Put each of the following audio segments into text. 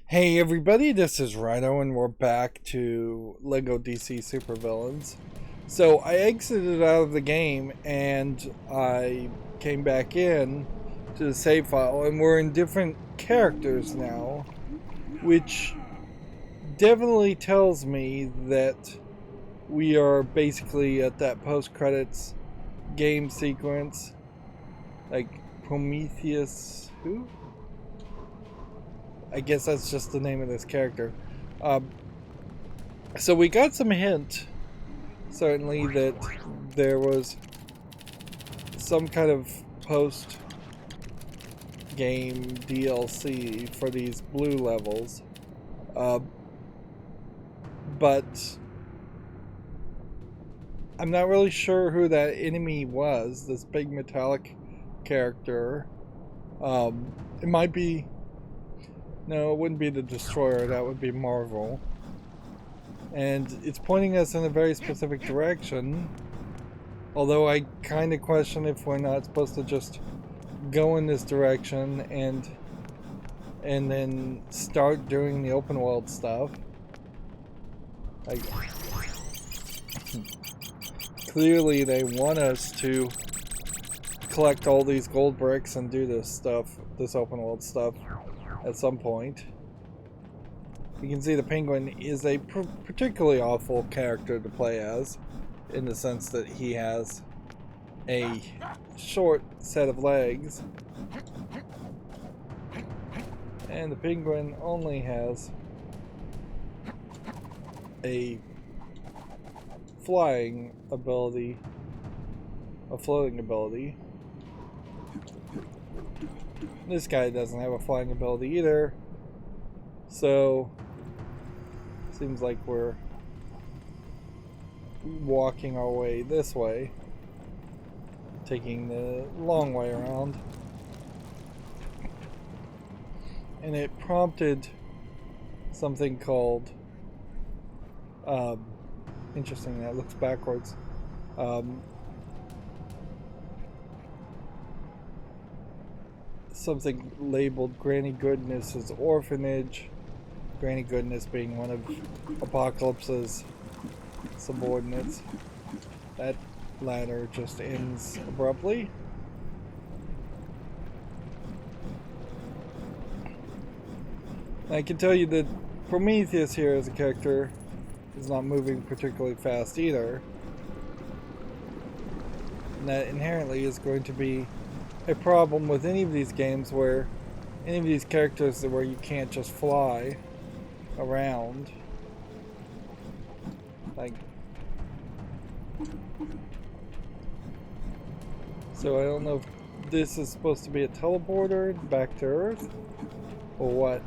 Hey everybody, this is Rydo and we're back to LEGO DC Supervillains. So I exited out of the game and I came back in to the save file and we're in different characters now, which definitely tells me that we are basically at that post-credits game sequence, like Prometheus, who? I guess that's just the name of this character. So we got some hint, certainly, that there was some kind of post-game DLC for these blue levels. But I'm not really sure who that enemy was, this big metallic character. It might be... No, it wouldn't be the Destroyer, that would be Marvel. And it's pointing us in a very specific direction. Although I kind of question if we're not supposed to just go in this direction and then start doing the open world stuff. Like, clearly they want us to collect all these gold bricks and do this stuff, this open world stuff at some point. You can see the Penguin is a particularly awful character to play as, in the sense that he has a short set of legs, and the Penguin only has a flying ability, a floating ability. This guy doesn't have a flying ability either, so seems like we're walking our way this way, taking the long way around. And it prompted something called, interesting, that looks backwards, something labeled Granny Goodness's Orphanage. Granny Goodness being one of Apocalypse's subordinates. That ladder just ends abruptly. I can tell you that Prometheus here as a character is not moving particularly fast either. And that inherently is going to be a problem with any of these games where any of these characters where you can't just fly around. Like, so I don't know if this is supposed to be a teleporter back to Earth or what.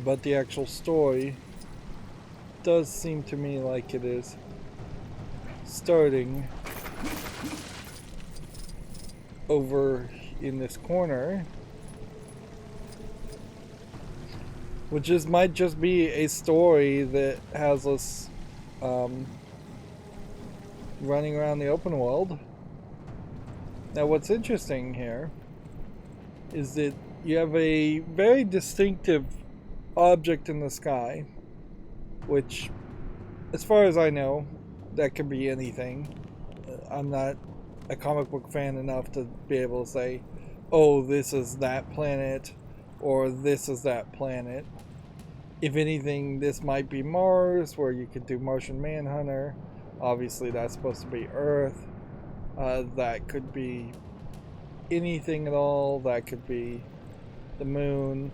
But the actual story does seem to me like it is starting over in this corner, which might just be a story that has us running around the open world. Now what's interesting here is that you have a very distinctive object in the sky, which, as far as I know, that could be anything. I'm not a comic book fan enough to be able to say, oh, this is that planet, or this is that planet. If anything, this might be Mars, where you could do Martian Manhunter. Obviously, that's supposed to be Earth. That could be anything at all. That could be the moon.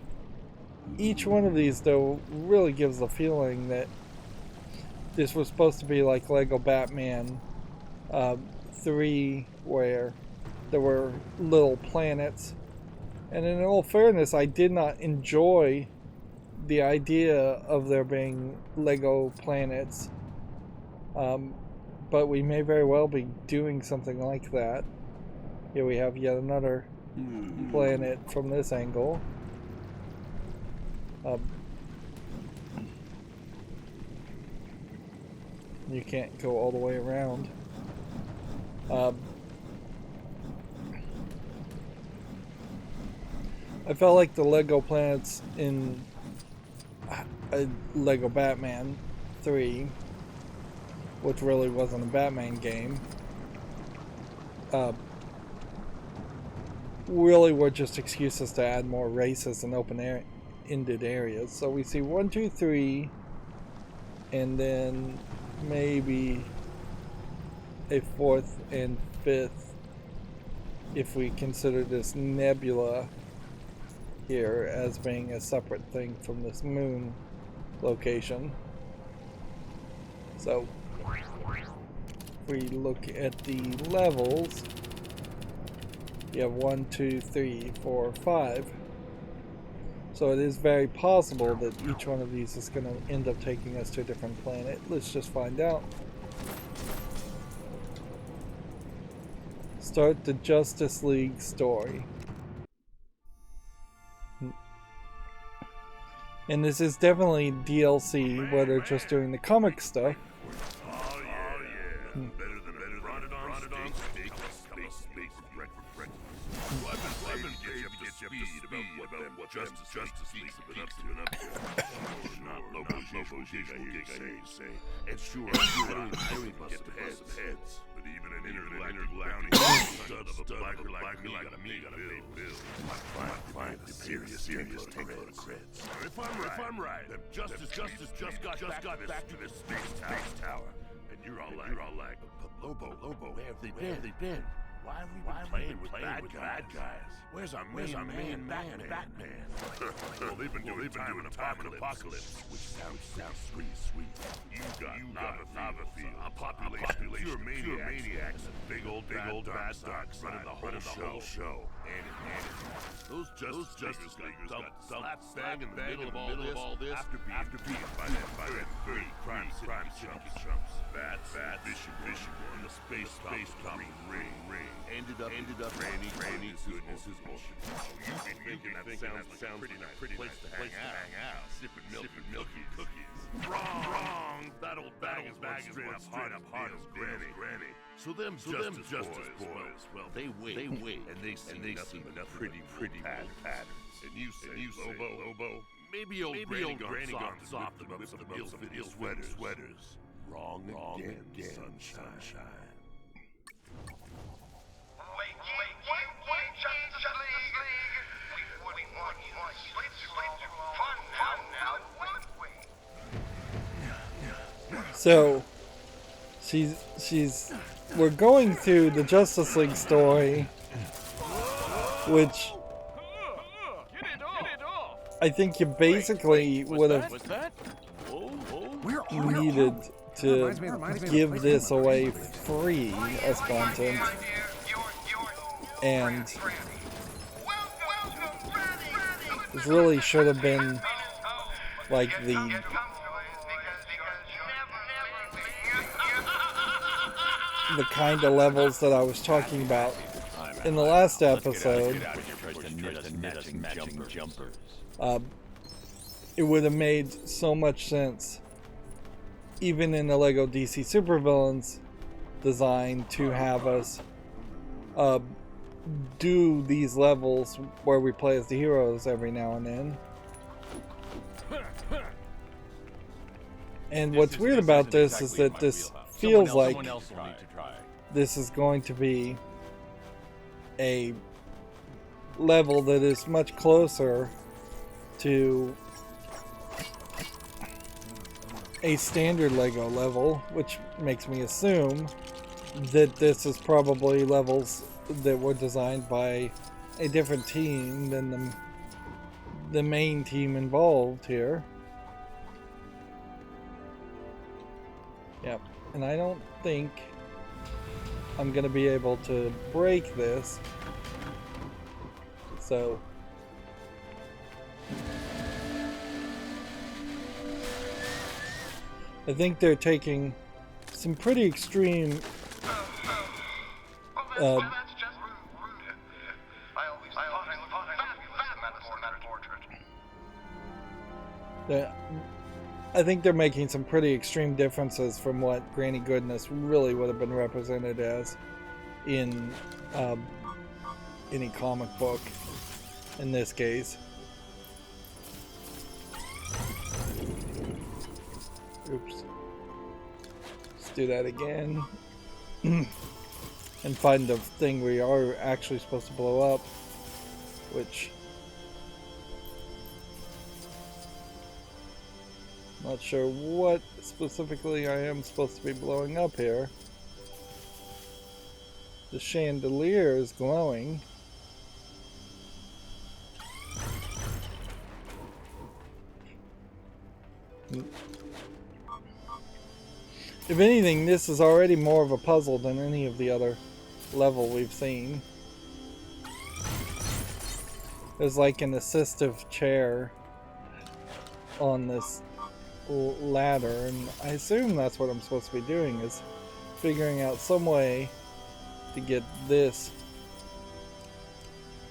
Each one of these, though, really gives the feeling that this was supposed to be like Lego Batman 3, where there were little planets. And in all fairness, I did not enjoy the idea of there being Lego planets. But we may very well be doing something like that. Here we have yet another planet from this angle. You can't go all the way around. I felt like the Lego planets in Lego Batman 3, which really wasn't a Batman game, really were just excuses to add more races and open-ended areas. So we see 1, 2, 3, and then maybe a 4th and 5th if we consider this nebula here as being a separate thing from this moon location. So if we look at the levels, you have 1, 2, 3, 4, 5. So it is very possible that each one of these is going to end up taking us to a different planet. Let's just find out. Start the Justice League story. And this is definitely DLC where they're just doing the comic stuff. And sure, heads. But even an intergalactic stud of a biker like me got a big bill. Find a serious takeover of creds. If I'm right, then Justice just got back to this space tower. And you're all like, but Lobo, where have they been? Why have we been playing with bad guys? Where's our main Batman? Well, they've been doing time and apocalypse, which sounds sweet. You got Lava Field, a population of pure maniacs, and big old bad dogs running the whole show. And those Justice Leaguers got slap bang in the middle of all this after being by that very crime chumps. Bats, Vision, and the space ring. Ended up Granny goodness is bullshit. You thinking that sounds like a pretty nice place to hang out. Sipping milky cookies. Wrong. That old bag is straight up hard as Granny. So them Justice boys, well, they wait, and they see nothing but pretty patterns. And you say, Lobo, maybe old Granny gone soft about the ill sweaters. Wrong again, sunshine. So we're going through the Justice League story, which I think you basically would have needed to give this away free as content, and this really should have been like the kind of levels that I was talking about in the last episode. It would have made so much sense, even in the Lego DC Supervillains design, to have us do these levels where we play as the heroes every now and then. And what's weird about this is that this feels like this is going to be a level that is much closer to a standard Lego level, which makes me assume that this is probably levels that were designed by a different team than the main team involved here. Yep, and I don't think I'm gonna be able to break this, so I think they're taking some pretty extreme I think they're making some pretty extreme differences from what Granny Goodness really would have been represented as in any comic book. in this case. Oops. Let's do that again. And find the thing we are actually supposed to blow up, which not sure what specifically I am supposed to be blowing up here. The chandelier is glowing. If anything, this is already more of a puzzle than any of the other level we've seen. There's like an assistive chair on this ladder, and I assume that's what I'm supposed to be doing, is figuring out some way to get this.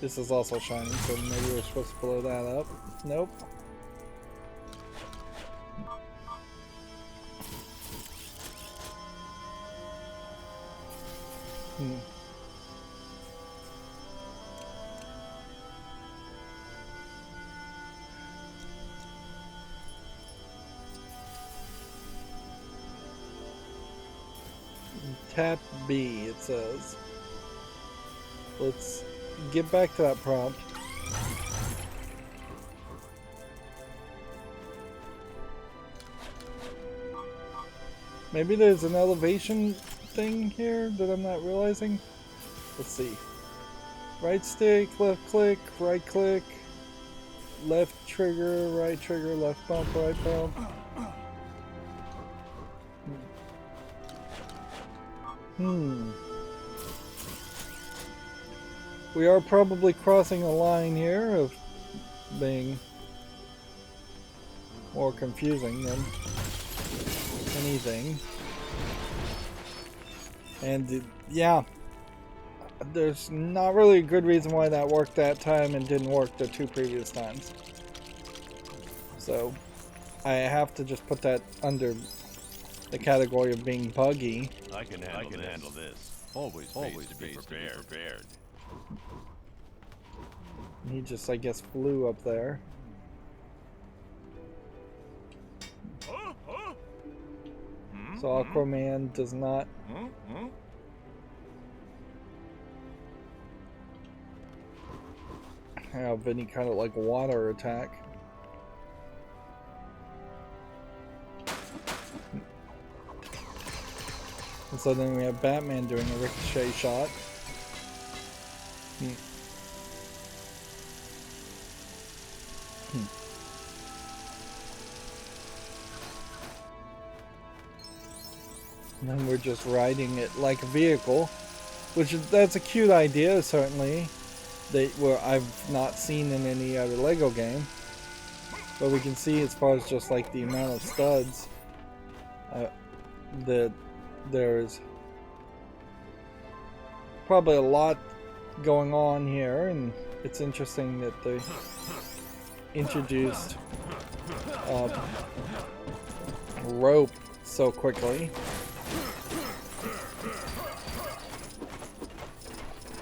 This is also shining, so maybe we're supposed to blow that up. Nope. Tap B, it says. Let's get back to that prompt. Maybe there's an elevation thing here that I'm not realizing. Let's see. Right stick, left click, right click, left trigger, left bump, right bump. We are probably crossing a line here of being more confusing than anything. And yeah, there's not really a good reason why that worked that time and didn't work the two previous times. So I have to just put that under the category of being buggy. I can handle this. Always be prepared. He just, I guess, flew up there. So Aquaman does not have any kind of like water attack. And so then we have Batman doing a ricochet shot. And then we're just riding it like a vehicle, which that's a cute idea, certainly, that I've not seen in any other Lego game. But we can see, as far as just like the amount of studs, that there's probably a lot going on here, and it's interesting that they introduced rope so quickly.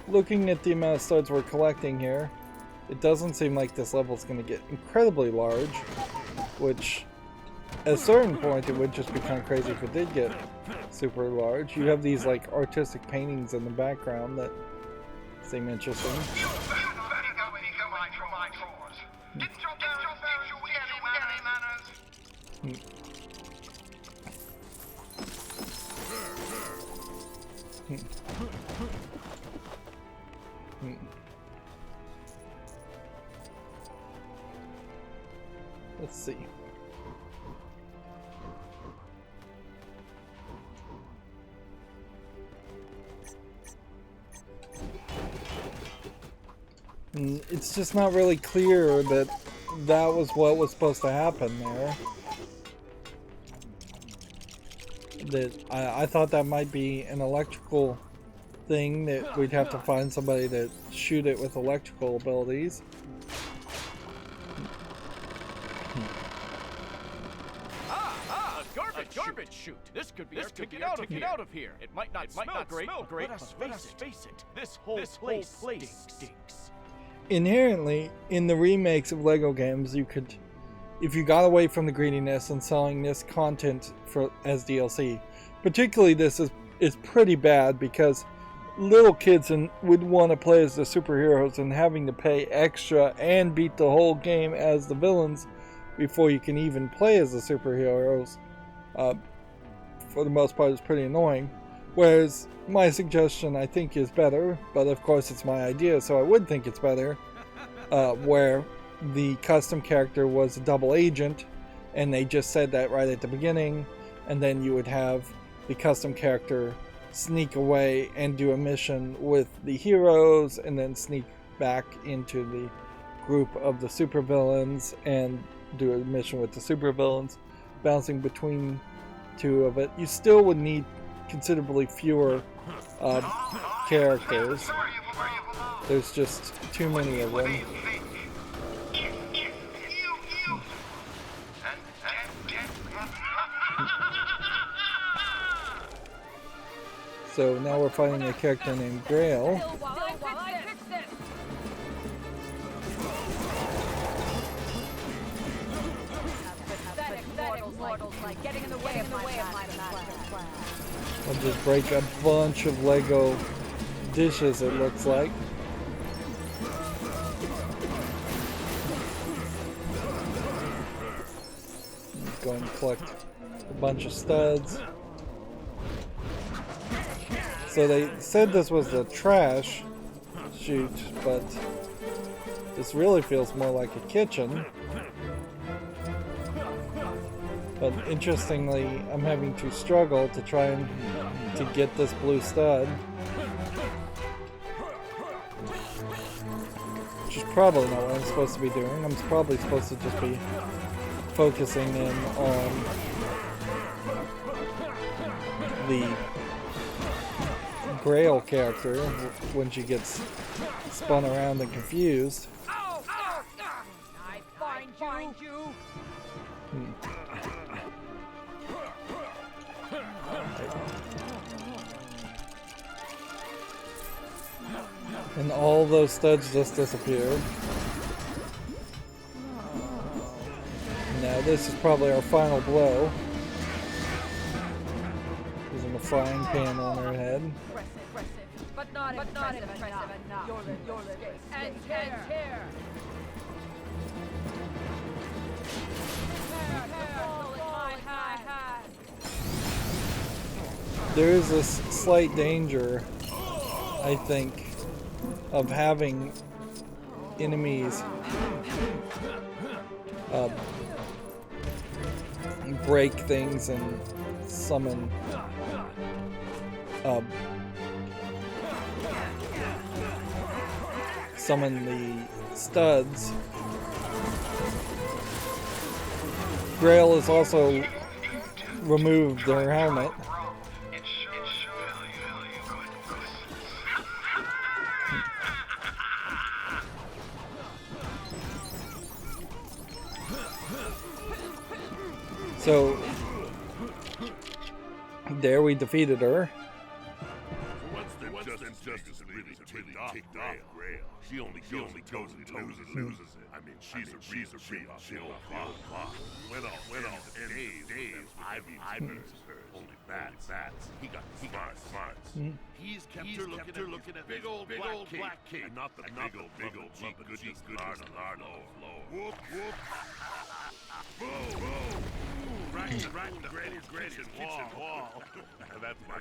Looking at the amount of studs we're collecting here, it doesn't seem like this level is going to get incredibly large, which at a certain point it would just be kind of crazy if it did get super large. You have these like artistic paintings in the background that seem interesting. Let's see. It's just not really clear that that was what was supposed to happen there. That I thought that might be an electrical thing, that we'd have to find somebody to shoot it with electrical abilities. Garbage chute. This could get out of here. It might not smell great, but let's face it. This whole place stinks. inherently, in the remakes of Lego games, you could, if you got away from the greediness and selling this content as DLC, particularly this is pretty bad because little kids would want to play as the superheroes, and having to pay extra and beat the whole game as the villains before you can even play as the superheroes, for the most part, is pretty annoying. Whereas my suggestion, I think, is better, but of course it's my idea, so I would think it's better, where the custom character was a double agent, and they just said that right at the beginning, and then you would have the custom character sneak away and do a mission with the heroes, and then sneak back into the group of the supervillains and do a mission with the supervillains, bouncing between two of it. You still would need considerably fewer characters. There's just too many of them. So now we're fighting a character named Grail. I'll just break a bunch of Lego dishes, it looks like. Go and collect a bunch of studs. So they said this was a trash chute, but this really feels more like a kitchen. But interestingly, I'm having to struggle to try and to get this blue stud, which is probably not what I'm supposed to be doing. I'm probably supposed to just be focusing in on the Grail character when she gets spun around and confused. I find you. And all those studs just disappeared. Now this is probably our final blow. Using a frying pan on her head. But not impressive enough. Your lips and hair. There is this slight danger, I think, of having enemies break things and summon the studs. Grail has also removed their helmet. So there we defeated her. Once the justice really ticked off Grail, she only goes and loses it. I mean, she's a real Went off, and Dave, I've only bats. He got smarts. He's kept her looking at big old black cape, and not the big old goodness Lardo. Whoop. Whoa. Right in Granny's kitchen wall. That's my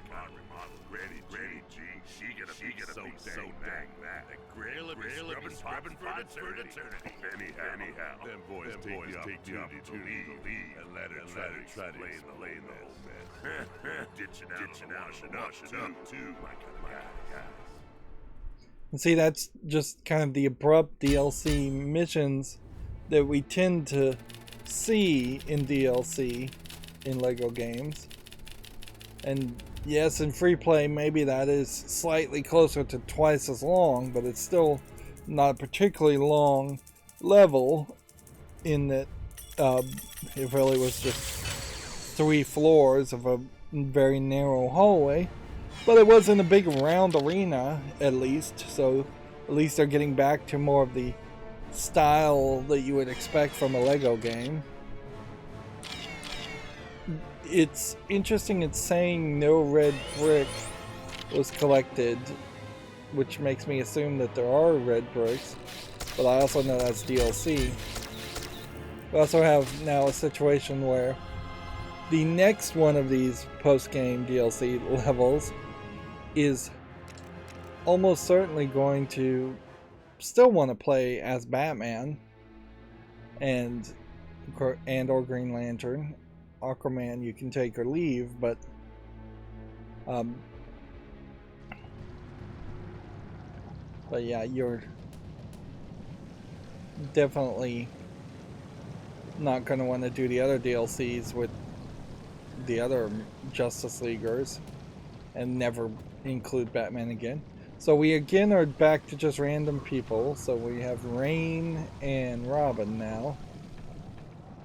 car remodel. Granny G. She gonna be so dang mad. Grail be scrubbing for eternity. Anyhow, them boys take the opportunity to leave and let her try to explain the whole mess. Ditching out, too, my kind of guy. And see, that's just kind of the abrupt DLC missions that we tend to see in DLC in Lego games. And yes, in free play maybe that is slightly closer to twice as long, but it's still not a particularly long level, in that it really was just 3 floors of a very narrow hallway. But it was in a big round arena, at least, so At least they're getting back to more of the style that you would expect from a Lego game. It's interesting it's saying no red brick was collected, which makes me assume that there are red bricks, but I also know that's DLC. We also have now a situation where the next one of these post-game DLC levels is almost certainly going to still want to play as Batman and or Green Lantern. Aquaman you can take or leave, but yeah, you're definitely not going to want to do the other DLCs with the other Justice Leaguers and never include Batman again. So we again are back to just random people. So we have Rain and Robin now.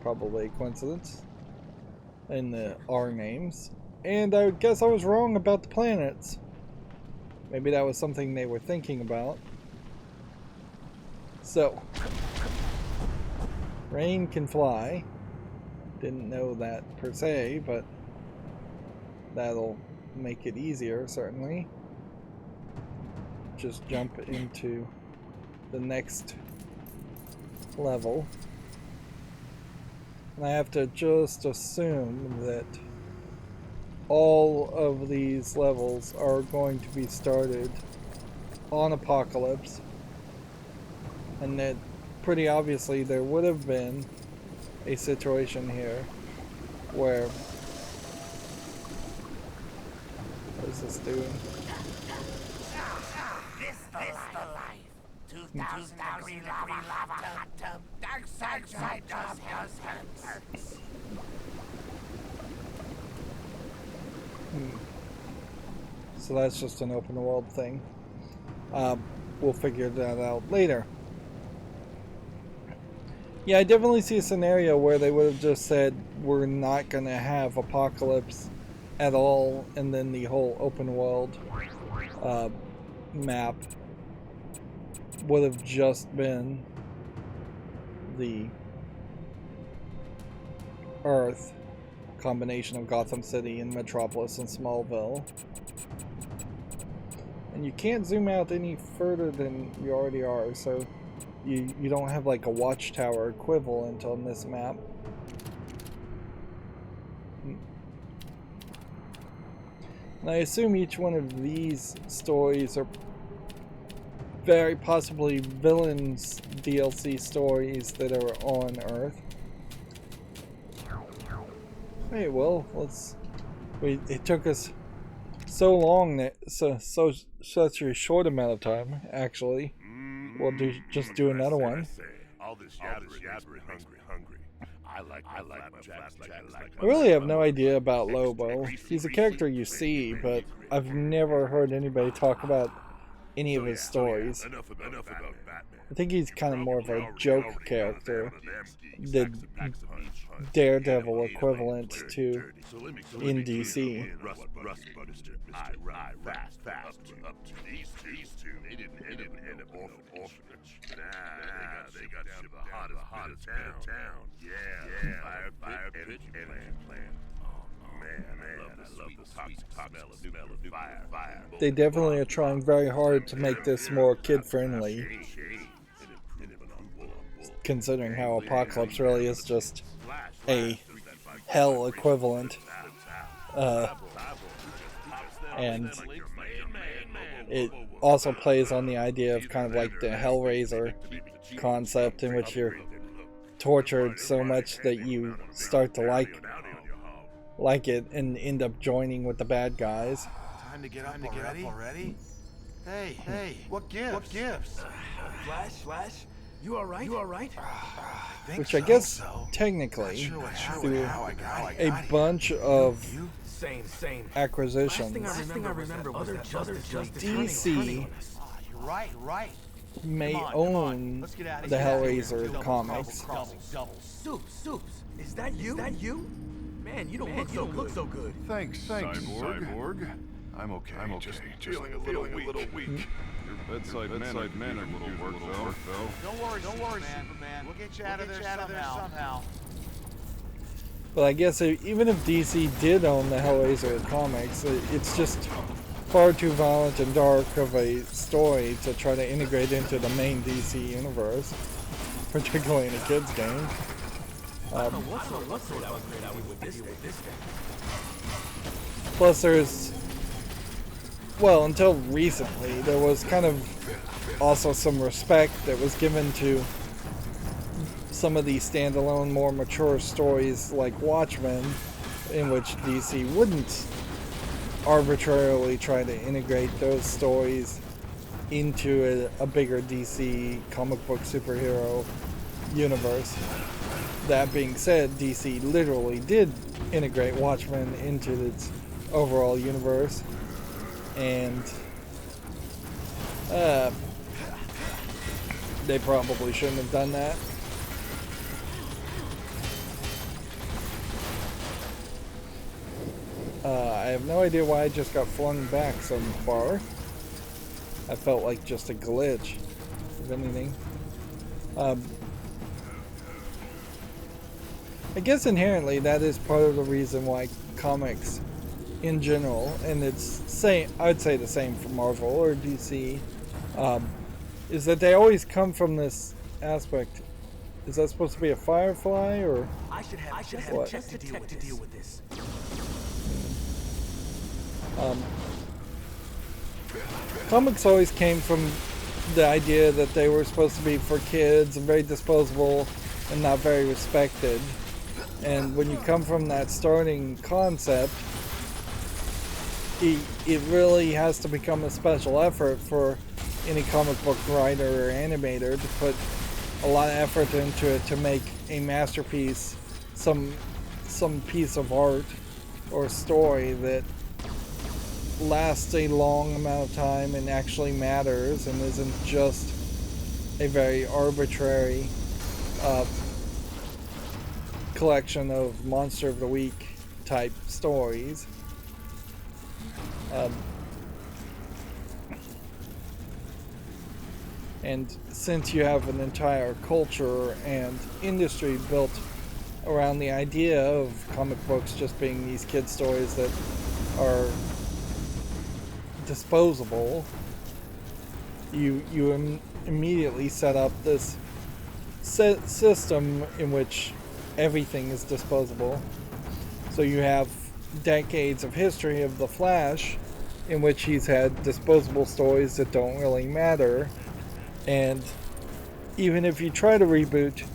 Probably a coincidence in the R names. And I guess I was wrong about the planets. Maybe that was something they were thinking about. So Rain can fly. Didn't know that per se, but that'll make it easier, certainly. Just jump into the next level. And I have to just assume that all of these levels are going to be started on Apocalypse. And that pretty obviously there would have been a situation here where... What is this doing? This the life. 2,000 degree lava hot tub. Dark side does hurts. So that's just an open world thing. We'll figure that out later. Yeah, I definitely see a scenario where they would have just said we're not going to have Apocalypse at all, and then the whole open world map would have just been the Earth combination of Gotham City and Metropolis and Smallville. And you can't zoom out any further than you already are, so you don't have like a watchtower equivalent on this map. And I assume each one of these stories are very possibly villains DLC stories that are on Earth. Hey, well, it took us so long that such a short amount of time. Actually, we'll just do another one. All this yabbering, hungry. I like I really have no idea about Lobo. He's a character you see, but I've never heard anybody talk about any of his stories. Enough about Batman. I think he's kind of more of a joke character, the Daredevil equivalent to in DC. Up to these two. They didn't end up orphanage. Nah, they got shipped to the hottest town. Yeah. Fire pit plan. Man, I love the toxic smell of fire. They definitely are trying very hard to make this more kid-friendly, considering how Apocalypse really is just a hell equivalent. And it also plays on the idea of kind of like the Hellraiser concept, in which you're tortured so much that you start to like it and end up joining with the bad guys. Time to get up already? Hey, what gives? Flash? You all right? Which I guess technically, through a bunch of acquisitions, DC may own the Hellraiser comics. Soups, is that you? Man, you don't look so good. Thanks, Cyborg. I'm okay. Just feeling a little weak. Your Bedside manner little work, Phil. Don't worry, man. We'll get you out of there somehow. But I guess even if DC did own the Hellraiser comics, it's just far too violent and dark of a story to try to integrate into the main DC universe, particularly in a kid's game. Plus there's, well, until recently, there was kind of also some respect that was given to some of these standalone, more mature stories like Watchmen, in which DC wouldn't arbitrarily try to integrate those stories into a bigger DC comic book superhero universe. That being said, DC literally did integrate Watchmen into its overall universe, and they probably shouldn't have done that. I have no idea why I just got flung back so far. I felt like just a glitch, if anything. I guess inherently that is part of the reason why comics in general, and I'd say the same for Marvel or DC, is that they always come from this aspect. Is that supposed to be a firefly, or I should have what? to deal with this. Comics always came from the idea that they were supposed to be for kids and very disposable and not very respected. And when you come from that starting concept, it really has to become a special effort for any comic book writer or animator to put a lot of effort into it to make a masterpiece, some piece of art or story that lasts a long amount of time and actually matters and isn't just a very arbitrary collection of Monster of the Week type stories. And since you have an entire culture and industry built around the idea of comic books just being these kid stories that are disposable, you immediately set up this system in which everything is disposable. So you have decades of history of the Flash in which he's had disposable stories that don't really matter, and even if you try to reboot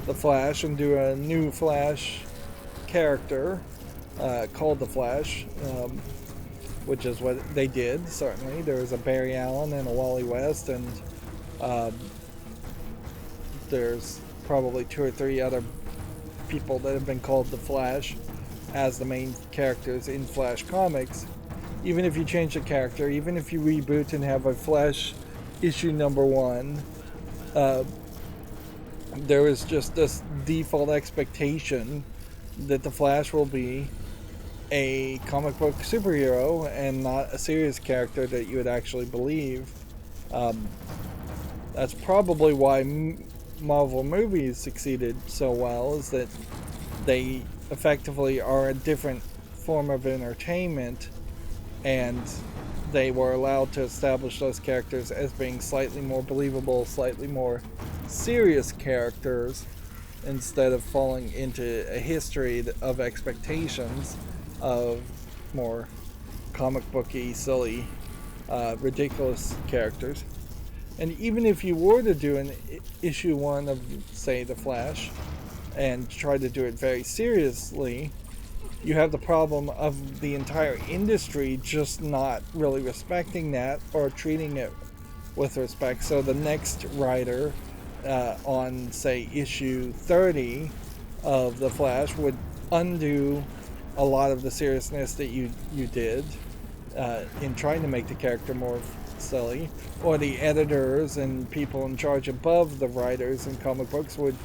the Flash and do a new Flash character called the Flash, which is what they did, certainly. There was a Barry Allen and a Wally West, and there's probably 2 or 3 other people that have been called the Flash as the main characters in Flash comics. Even if you change the character, even if you reboot and have a Flash issue #1, there is just this default expectation that the Flash will be a comic book superhero and not a serious character that you would actually believe. That's probably why Marvel movies succeeded so well, is that they effectively are a different form of entertainment, and they were allowed to establish those characters as being slightly more believable, slightly more serious characters, instead of falling into a history of expectations of more comic booky, silly, ridiculous characters. And even if you were to do an issue 1 of, say, The Flash, and try to do it very seriously, you have the problem of the entire industry just not really respecting that or treating it with respect. So the next writer on, say, issue 30 of The Flash would undo a lot of the seriousness that you did in trying to make the character more silly, or the editors and people in charge above the writers in comic books would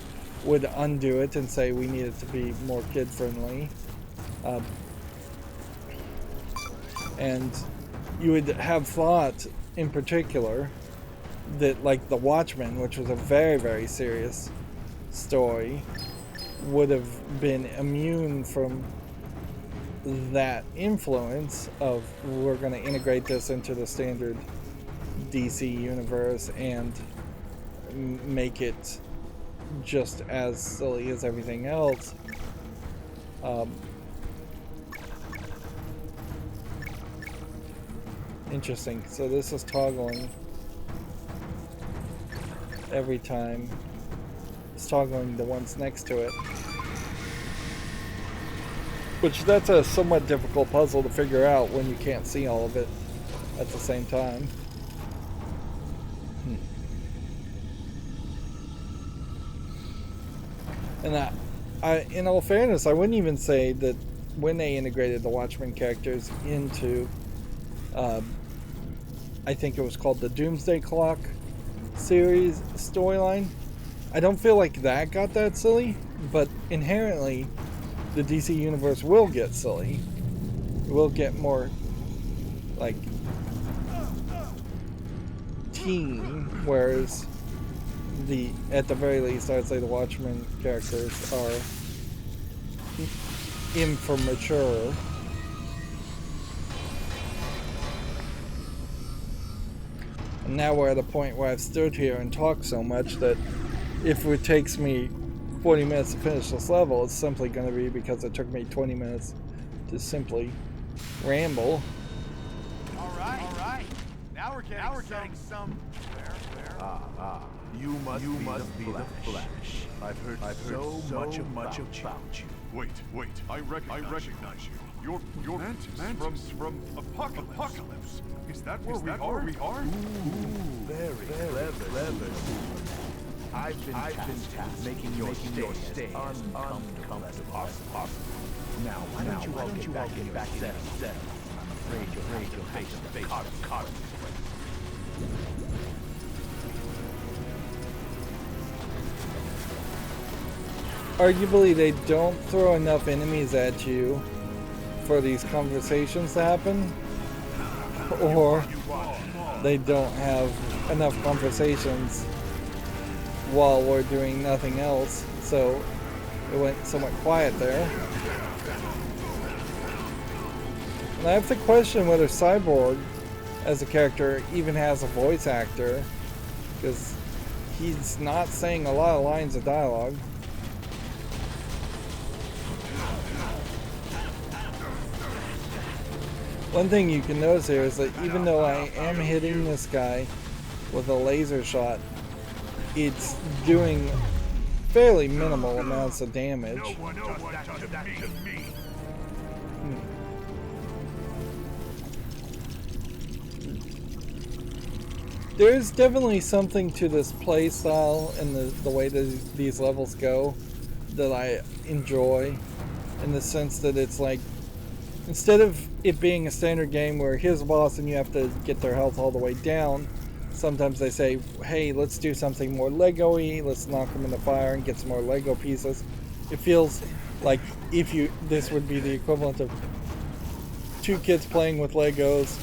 undo it and say we need it to be more kid friendly, and you would have thought in particular that like The Watchmen, which was a very, very serious story, would have been immune from that influence of we're going to integrate this into the standard DC universe and make it just as silly as everything else. Interesting. So this is toggling every time. It's toggling the ones next to it. Which that's a somewhat difficult puzzle to figure out when you can't see all of it at the same time. And in all fairness, I wouldn't even say that when they integrated the Watchmen characters into, I think it was called the Doomsday Clock series storyline, I don't feel like that got that silly, but inherently the DC universe will get silly. It will get more like teen, whereas at the very least I'd say the Watchmen characters are in for mature. And now we're at a point where I've stood here and talked so much that if it takes me 40 minutes to finish this level, it's simply going to be because it took me 20 minutes to simply ramble. All right. Now we're getting some. Where? You must be the Flash. I've heard so much about you. Wait. I recognize you. You're Mantis from Apocalypse. Is that where we are? Ooh, very clever. I've been tasked making your stay uncomfortable as possible. Now, why don't you all get back in your settle? I'm afraid you'll face the caught. Arguably, they don't throw enough enemies at you for these conversations to happen, or they don't have enough conversations while we're doing nothing else, so it went somewhat quiet there. And I have to question whether Cyborg, as a character, even has a voice actor, because he's not saying a lot of lines of dialogue. One thing you can notice here is that even though I am hitting this guy with a laser shot, it's doing fairly minimal amounts of damage. There's definitely something to this play style and the way that these levels go that I enjoy, in the sense that it's like, instead of it being a standard game where here's a boss and you have to get their health all the way down, sometimes they say, hey, let's do something more Lego-y, let's knock them in the fire and get some more Lego pieces. It feels like this would be the equivalent of two kids playing with Legos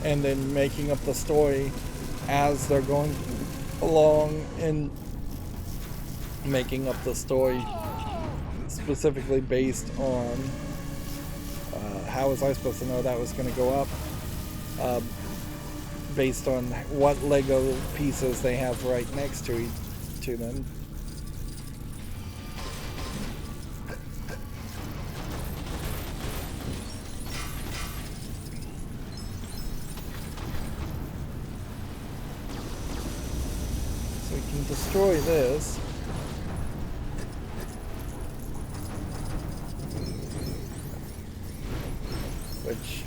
and then making up the story as they're going along and making up the story specifically based on how was I supposed to know that was going to go up, based on what Lego pieces they have right next to them. So we can destroy this. Which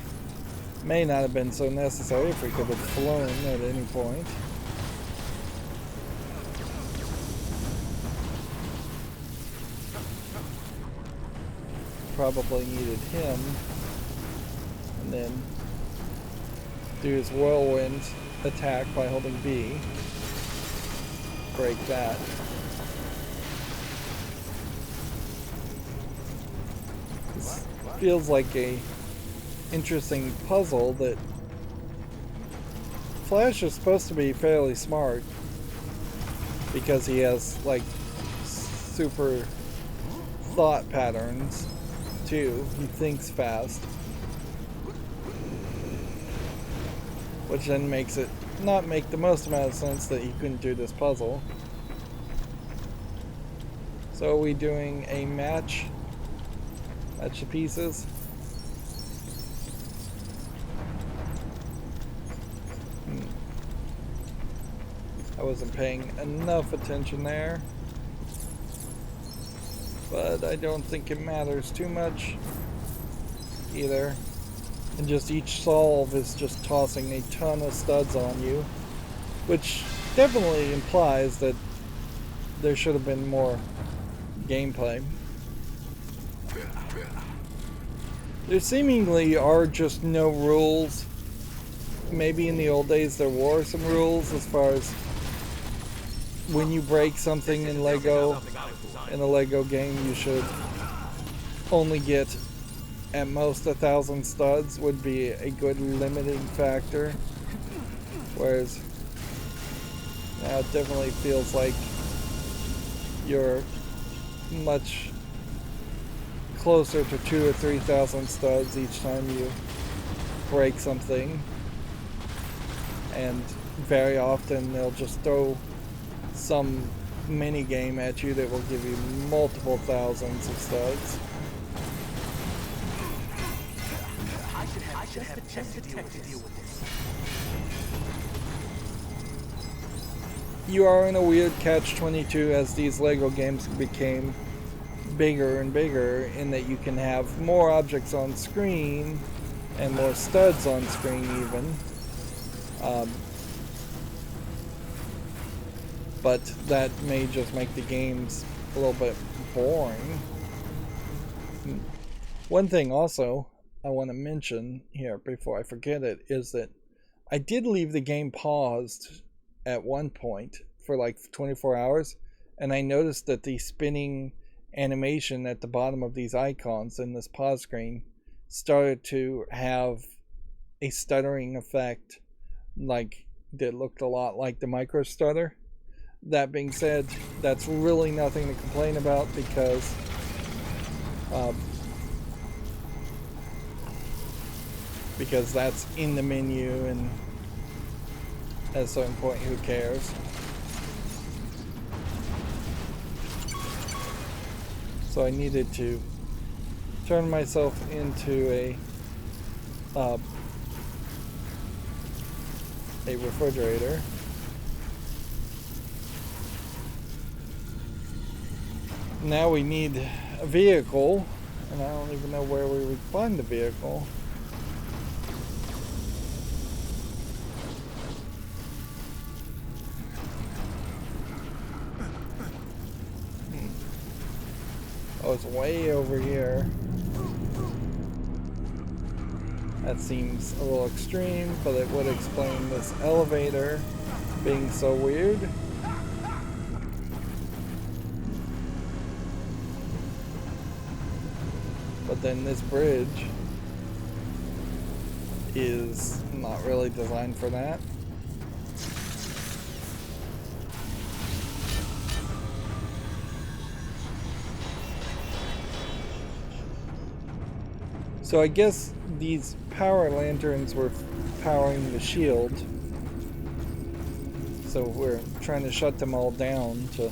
may not have been so necessary if we could have flown at any point. Probably needed him. And then do his whirlwind attack by holding B. Break that. This feels like a interesting puzzle that Flash is supposed to be fairly smart because he has like super thought patterns too. He thinks fast, which then makes it not make the most amount of sense that he couldn't do this puzzle. So are we doing a match the pieces? I wasn't paying enough attention there, but I don't think it matters too much either. And just each solve is just tossing a ton of studs on you, which definitely implies that there should have been more gameplay. There seemingly are just no rules. Maybe in the old days there were some rules as far as when you break something in a Lego game, you should only get at most 1,000 studs would be a good limiting factor. Whereas now it definitely feels like you're much closer to 2,000 or 3,000 studs each time you break something. And very often they'll just throw some mini game at you that will give you multiple thousands of studs. I should have just to deal with this. You are in a weird catch-22 as these Lego games became bigger and bigger, in that you can have more objects on screen and more studs on screen even. But that may just make the games a little bit boring. One thing also I want to mention here before I forget it is that I did leave the game paused at one point for like 24 hours, and I noticed that the spinning animation at the bottom of these icons in this pause screen started to have a stuttering effect, like that looked a lot like the micro stutter. That being said, that's really nothing to complain about because that's in the menu, and at a certain point, who cares? So I needed to turn myself into a refrigerator. Now we need a vehicle, and I don't even know where we would find the vehicle. Oh, it's way over here. That seems a little extreme, but it would explain this elevator being so weird. But then this bridge is not really designed for that. So I guess these power lanterns were powering the shield. So we're trying to shut them all down to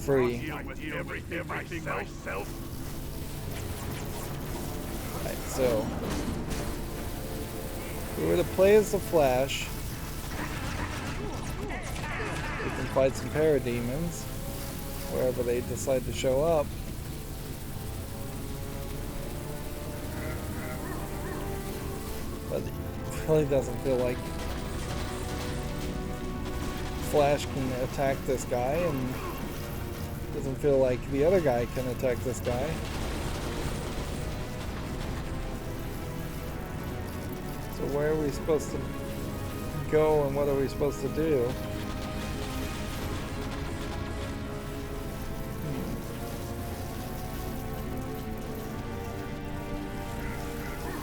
free. Everything myself. Right, so if we were to play as the Flash, we can fight some parademons wherever they decide to show up. But it really doesn't feel like Flash can attack this guy, and doesn't feel like the other guy can attack this guy. So where are we supposed to go, and what are we supposed to do?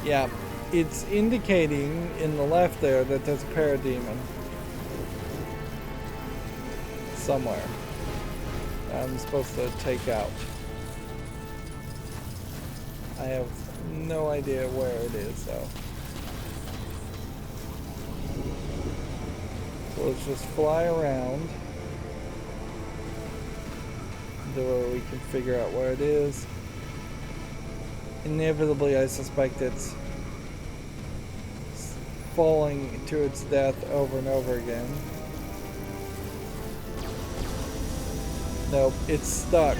Yeah, it's indicating in the left there that there's a parademon somewhere I'm supposed to take out. I have no idea where it is though. So let's just fly around to where we can figure out where it is. Inevitably, I suspect it's falling to its death over and over again. Nope, it's stuck.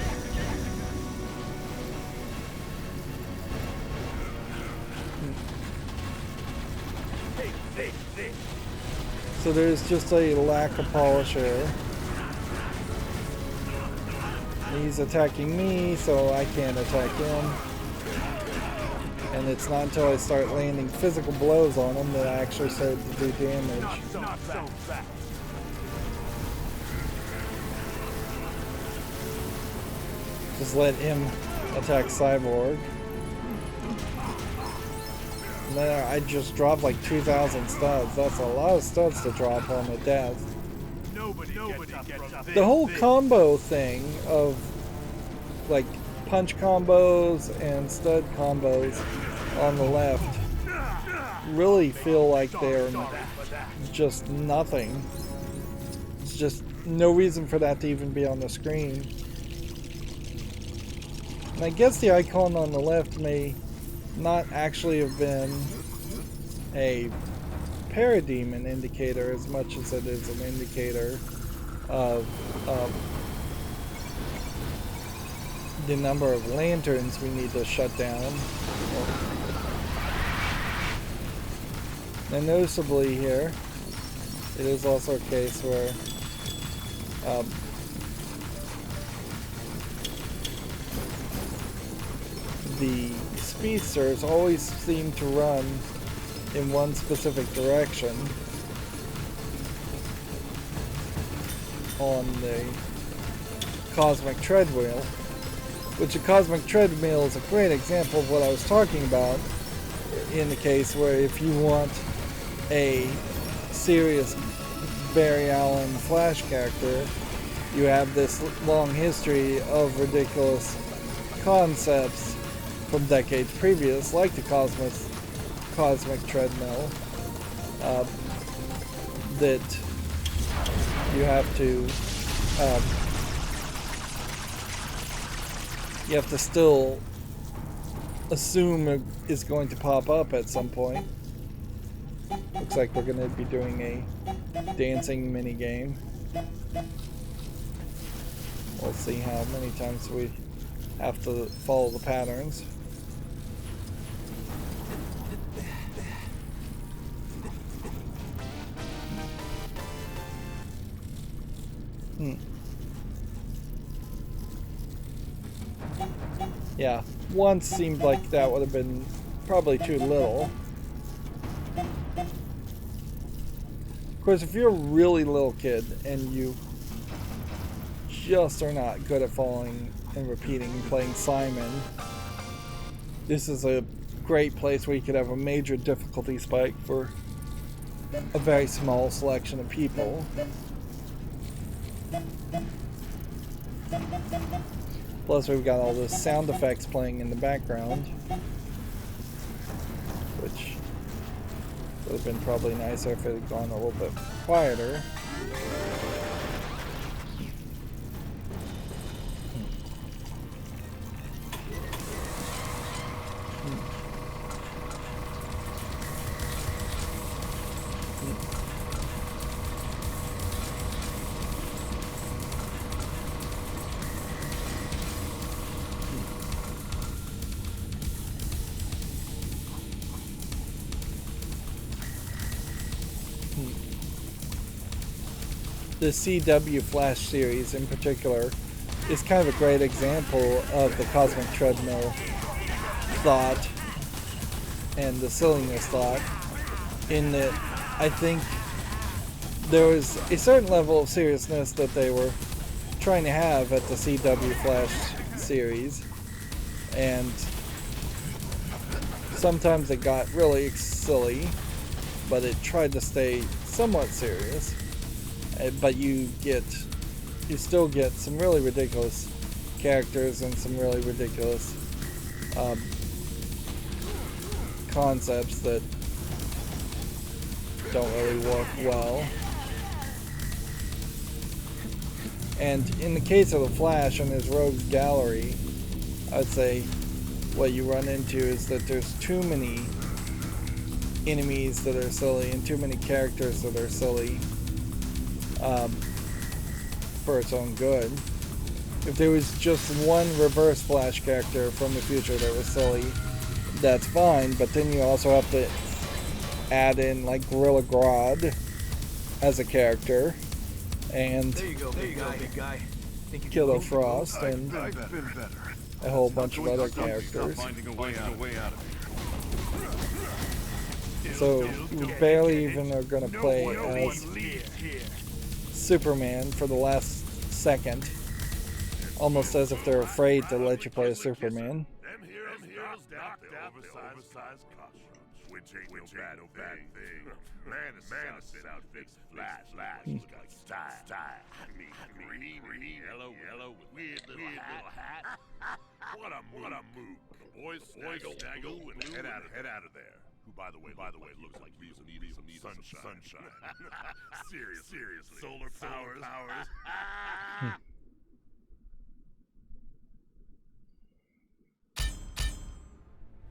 So there's just a lack of polish here. He's attacking me, so I can't attack him. And it's not until I start landing physical blows on him that I actually start to do damage. Just let him attack Cyborg. And then I just dropped like 2,000 studs. That's a lot of studs to drop on a death. The whole combo thing of like punch combos and stud combos on the left really feel like they're just nothing. It's just no reason for that to even be on the screen. And I guess the icon on the left may not actually have been a parademon indicator as much as it is an indicator of the number of lanterns we need to shut down. And noticeably here, it is also a case where the speedsters always seem to run in one specific direction on the cosmic treadwheel, which a cosmic treadmill is a great example of what I was talking about in the case where if you want a serious Barry Allen Flash character, you have this long history of ridiculous concepts from decades previous, like the cosmic treadmill, that you have to still assume is going to pop up at some point. Looks like we're going to be doing a dancing mini game. We'll see how many times we have to follow the patterns. Yeah, once seemed like that would have been probably too little. Of course, if you're a really little kid and you just are not good at following and repeating and playing Simon, this is a great place where you could have a major difficulty spike for a very small selection of people. Plus we've got all the sound effects playing in the background, which would have been probably nicer if it had gone a little bit quieter. The CW Flash series in particular is kind of a great example of the cosmic treadmill thought and the silliness thought, in that I think there was a certain level of seriousness that they were trying to have at the CW Flash series, and Sometimes it got really silly, but it tried to stay somewhat serious. But you still get some really ridiculous characters and some really ridiculous concepts that don't really work well. And in the case of the Flash and his rogues gallery, I'd say what you run into is that there's too many enemies that are silly and too many characters that are silly for its own good. If there was just one reverse Flash character from the future that was silly, that's fine, but then you also have to add in like Gorilla Grodd as a character, and There you go, big guy. Killer Frost, and I've been better. a whole bunch of other characters. Finding a way out of it. So you barely even are going to play as Superman for the last second, almost as if they're afraid to let you play as Superman. Them heroes knocked out the oversized costumes, which ain't no bad thing. Man, this outfit, Flash, got style. I mean, green, yellow with weird little hat. What a move. Boys, snaggle and head out of there. Who, by the way, looks like we need some sunshine. Seriously. Solar powers.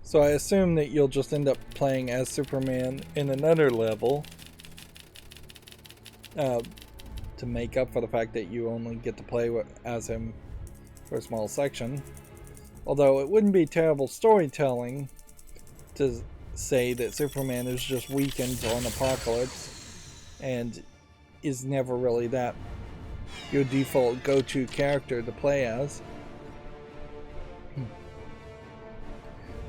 So I assume that you'll just end up playing as Superman in another level to make up for the fact that you only get to play as him for a small section. Although it wouldn't be terrible storytelling to say that Superman is just weakened on Apocalypse and is never really that your default go-to character to play as.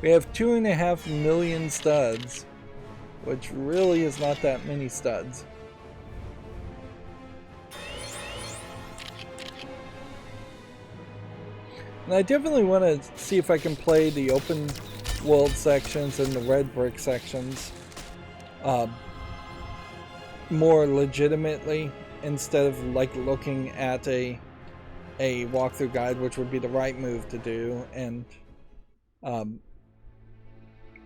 We have 2.5 million studs, which really is not that many studs. And I definitely want to see if I can play the open world sections and the red brick sections more legitimately, instead of like looking at a walkthrough guide, which would be the right move to do, and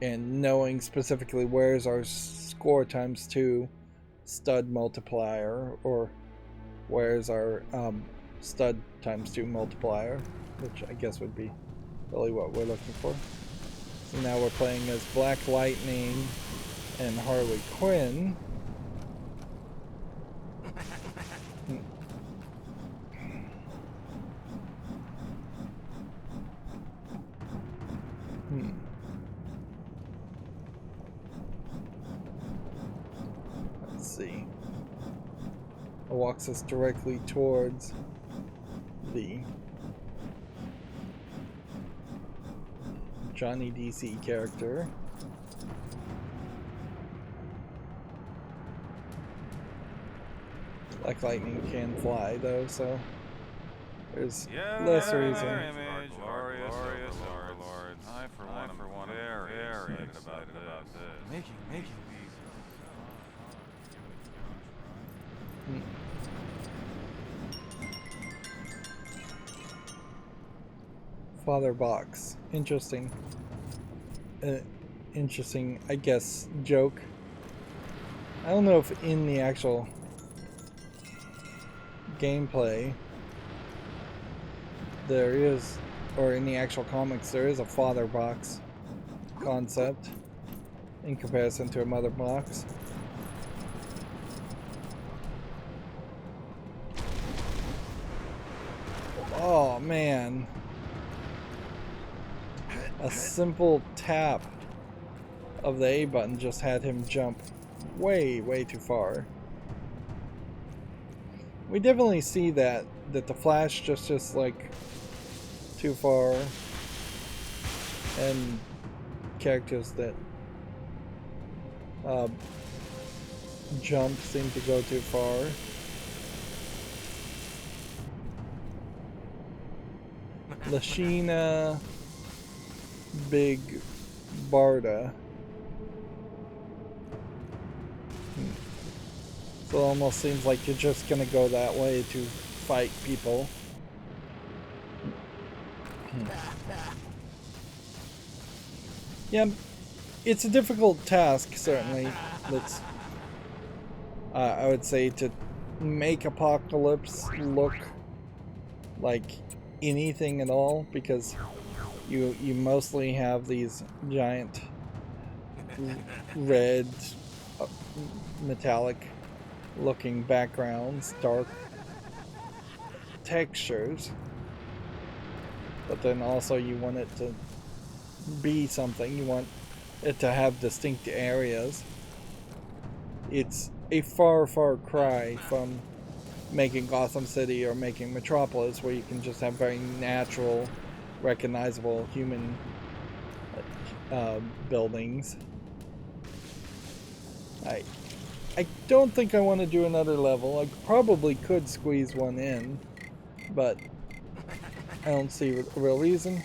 knowing specifically where's our score ×2 stud multiplier, or where's our stud ×2 multiplier, which I guess would be really what we're looking for. So now we're playing as Black Lightning and Harley Quinn. Let's see. It walks us directly towards the Johnny DC character. Black Lightning can fly though, so there's less reason. Image, glorious, Lord. I for one, very excited about this. Making these. Father Box. Interesting. Interesting, I guess, joke. I don't know if in the actual gameplay there is, or in the actual comics there is a father box concept in comparison to a mother box. Oh man, a simple tap of the A button just had him jump way too far. We definitely see that the Flash just like too far, and characters that jump seem to go too far. Lashina, big Barda. So it almost seems like you're just gonna go that way to fight people. Yeah, it's a difficult task, certainly. That's, I would say, to make Apocalypse look like anything at all, because you mostly have these giant red metallic looking backgrounds, dark textures, but then also you want it to be something. You want it to have distinct areas. It's a far cry from making Gotham City or making Metropolis, where you can just have very natural, recognizable human buildings. I don't think I want to do another level. I probably could squeeze one in, but I don't see a real reason.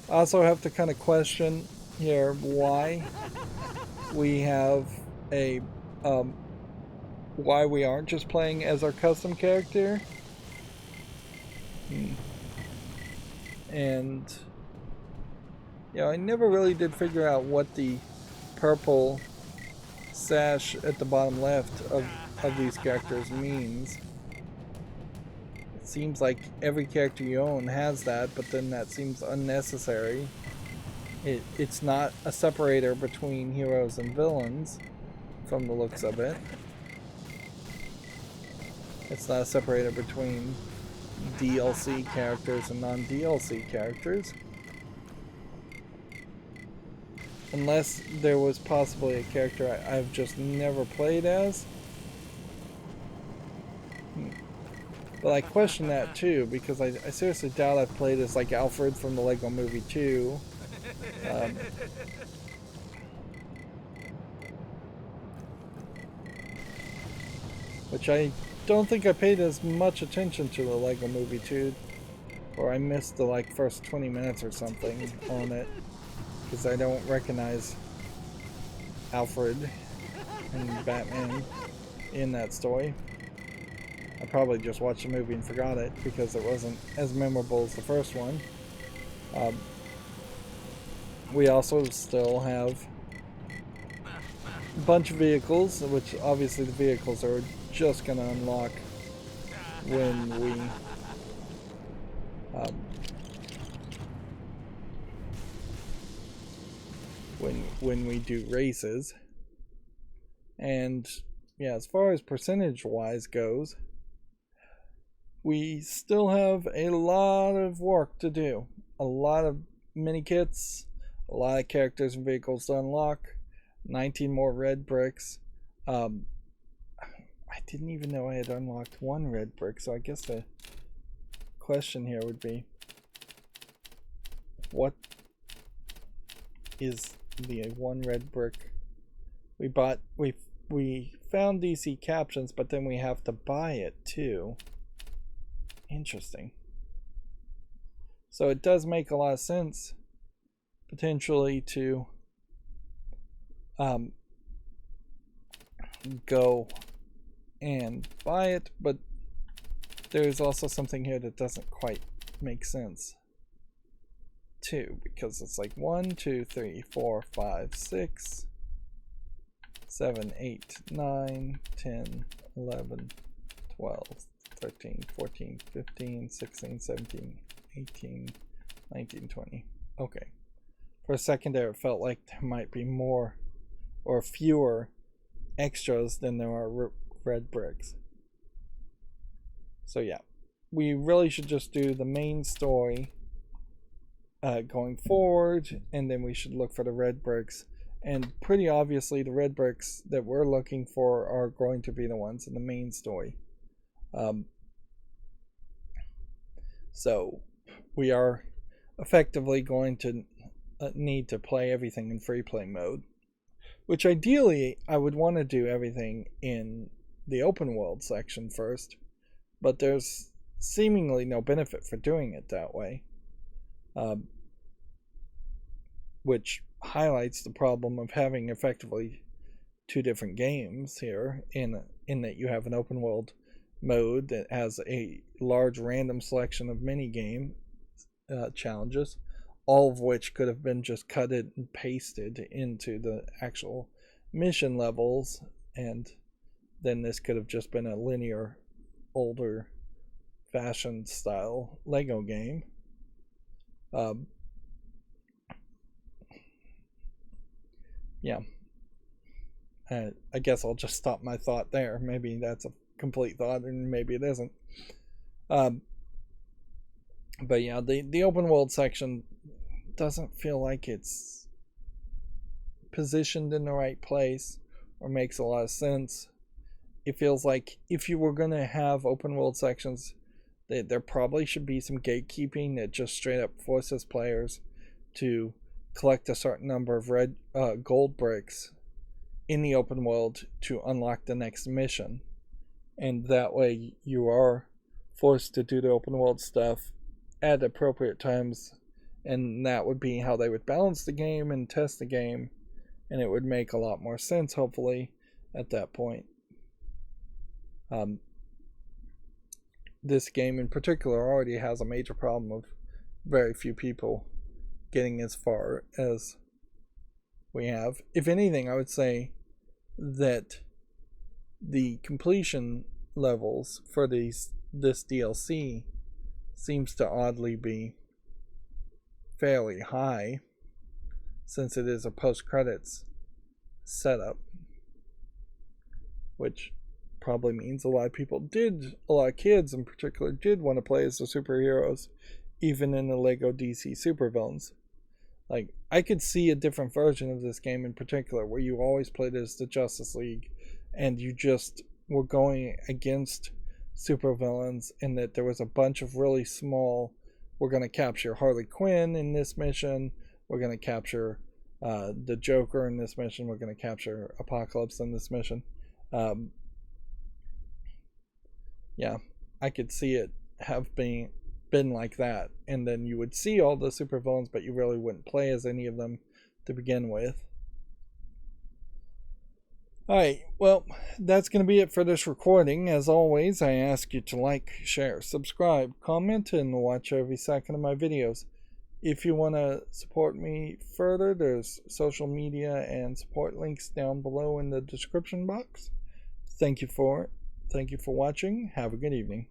I also have to kind of question here why we have a why we aren't just playing as our custom character. And yeah, I never really did figure out what the purple sash at the bottom left of these characters means. It seems like every character you own has that, but then that seems unnecessary. It's not a separator between heroes and villains, from the looks of it. It's not a separator between DLC characters and non-DLC characters. Unless there was possibly a character I've just never played as. But I question that too, because I seriously doubt I've played as like Alfred from the Lego Movie 2. Which I don't think I paid as much attention to the Lego Movie 2, or I missed the like first 20 minutes or something on it, because I don't recognize Alfred and Batman in that story. I probably just watched the movie and forgot it because it wasn't as memorable as the first one. We also still have a bunch of vehicles, which obviously the vehicles are just going to unlock when we do races. And yeah, as far as percentage wise goes, we still have a lot of work to do. A lot of mini kits, a lot of characters and vehicles to unlock, 19 more red bricks. I didn't even know I had unlocked one red brick, so I guess the question here would be, what is the one red brick? We found DC captions, but then we have to buy it too. Interesting. So it does make a lot of sense potentially to go and buy it, but there's also something here that doesn't quite make sense too, because it's like 1, 2, 3, 4, 5, 6, 7, 8, 9, 10, 11, 12, 13, 14, 15, 16, 17, 18, 19, 20. Okay. For a second there, it felt like there might be more or fewer extras than there are red bricks. So yeah, we really should just do the main story going forward, and then we should look for the red bricks. And pretty obviously the red bricks that we're looking for are going to be the ones in the main story. So we are effectively going to need to play everything in free play mode, which ideally I would want to do everything in the open world section first, but there's seemingly no benefit for doing it that way. which highlights the problem of having effectively two different games here, in that you have an open world mode that has a large random selection of mini game challenges, all of which could have been just cut and pasted into the actual mission levels, and then this could have just been a linear, older fashioned style Lego game. Yeah, I guess I'll just stop my thought there. Maybe that's a complete thought, and maybe it isn't. But yeah, the open world section doesn't feel like it's positioned in the right place or makes a lot of sense. It feels like if you were going to have open world sections, there probably should be some gatekeeping that just straight up forces players to collect a certain number of gold bricks in the open world to unlock the next mission, and that way you are forced to do the open world stuff at appropriate times, and that would be how they would balance the game and test the game, and it would make a lot more sense, hopefully, at that point. This game in particular already has a major problem of very few people getting as far as we have. If anything, I would say that the completion levels for this DLC seems to oddly be fairly high, since it is a post-credits setup, which probably means a lot of kids in particular did want to play as the superheroes, even in the Lego DC supervillains. Like, I could see a different version of this game in particular where you always played as the Justice League and you just were going against supervillains, and that there was a bunch of really small, we're going to capture Harley Quinn in this mission, we're going to capture the Joker in this mission, we're going to capture Apocalypse in this mission. Yeah, I could see it have been like that, and then you would see all the supervillains, but you really wouldn't play as any of them to begin with. Alright, well, that's going to be it for this recording. As always, I ask you to like, share, subscribe, comment, and watch every second of my videos. If you want to support me further, there's social media and support links down below in the description box. Thank you for watching. Have a good evening.